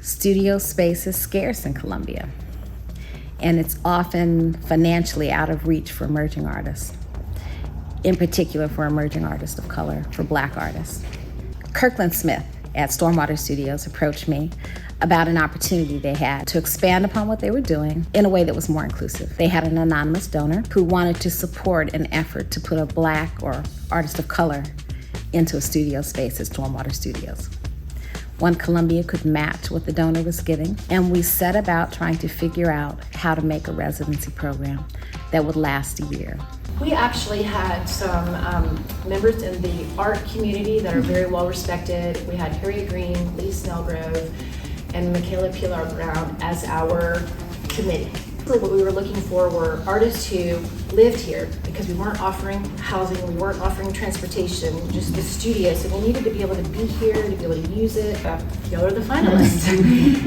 Studio space is scarce in Columbia, and it's often financially out of reach for emerging artists, in particular for emerging artists of color, for Black artists. Kirkland Smith at Stormwater Studios approached me about an opportunity they had to expand upon what they were doing in a way that was more inclusive. They had an anonymous donor who wanted to support an effort to put a Black or artist of color into a studio space at Stormwater Studios. One Columbia could match what the donor was giving, and we set about trying to figure out how to make a residency program that would last a year. We actually had some members in the art community that are very well respected. We had Harriet Green, Lee Snellgrove, and Michaela Pilar Brown as our committee. What we were looking for were artists who lived here, because we weren't offering housing, we weren't offering transportation, just the studio. So we needed to be able to be here, to be able to use it. Y'all are the finalists.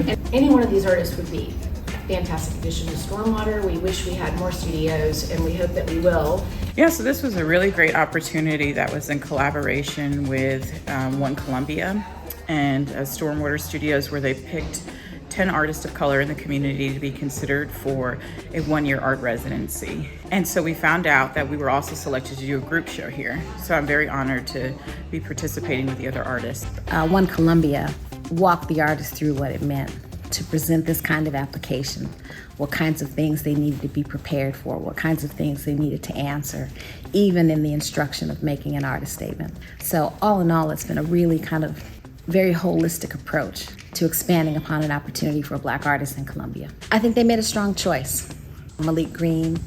And any one of these artists would be a fantastic addition to Stormwater. We wish we had more studios, and we hope that we will. Yeah, so this was a really great opportunity that was in collaboration with One Columbia and Stormwater Studios, where they picked 10 artists of color in the community to be considered for a one-year art residency. And so we found out that we were also selected to do a group show here. So I'm very honored to be participating with the other artists. One Columbia walked the artists through what it meant to present this kind of application, what kinds of things they needed to be prepared for, what kinds of things they needed to answer, even in the instruction of making an artist statement. So all in all, it's been a really kind of very holistic approach to expanding upon an opportunity for Black artists in Columbia. I think they made a strong choice. Malik Green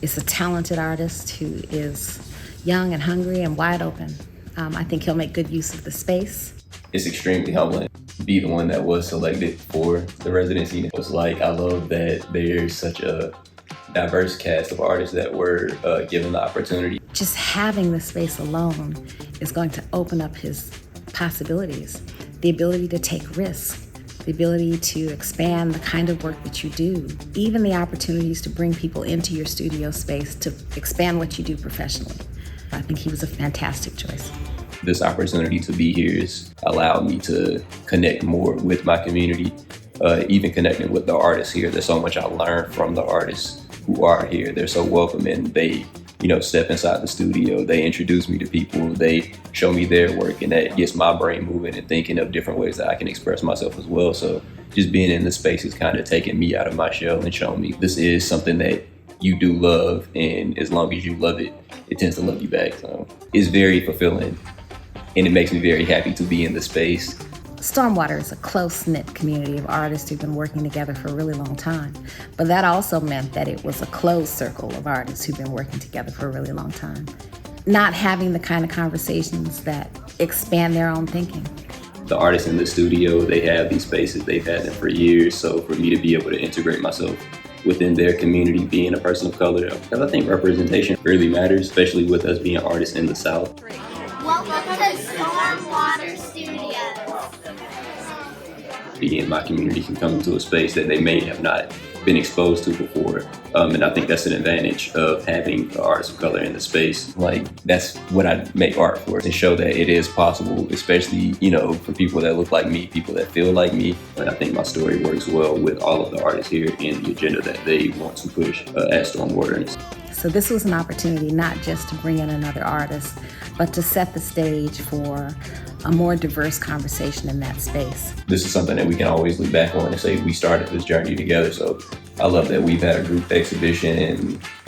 is a talented artist who is young and hungry and wide open. I think he'll make good use of the space. It's extremely humbling to be the one that was selected for the residency. It's like, I love that there's such a diverse cast of artists that were given the opportunity. Just having the space alone is going to open up his possibilities, the ability to take risks, the ability to expand the kind of work that you do, even the opportunities to bring people into your studio space to expand what you do professionally. I think he was a fantastic choice. This opportunity to be here has allowed me to connect more with my community, even connecting with the artists here. There's so much I learned from the artists who are here. They're so welcoming. They step inside the studio, they introduce me to people, they show me their work, and that gets my brain moving and thinking of different ways that I can express myself as well. So just being in this space is kind of taking me out of my shell and showing me this is something that you do love, and as long as you love it, it tends to love you back. So it's very fulfilling, and it makes me very happy to be in this space. Stormwater is a close-knit community of artists who've been working together for a really long time. But that also meant that it was a closed circle of artists who've been working together for a really long time. Not having the kind of conversations that expand their own thinking. The artists in the studio, they have these spaces, they've had them for years. So for me to be able to integrate myself within their community, being a person of color, because I think representation really matters, especially with us being artists in the South. Welcome to Stormwater Studios. Being in my community can come into a space that they may have not been exposed to before. And I think that's an advantage of having the artists of color in the space. Like, that's what I make art for, to show that it is possible, especially, for people that look like me, people that feel like me. And I think my story works well with all of the artists here and the agenda that they want to push at Stormwater. So this was an opportunity not just to bring in another artist, but to set the stage for a more diverse conversation in that space. This is something that we can always look back on and say we started this journey together. So I love that we've had a group exhibition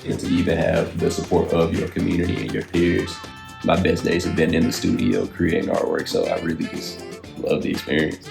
and to even have the support of your community and your peers. My best days have been in the studio creating artwork, so I really just love the experience.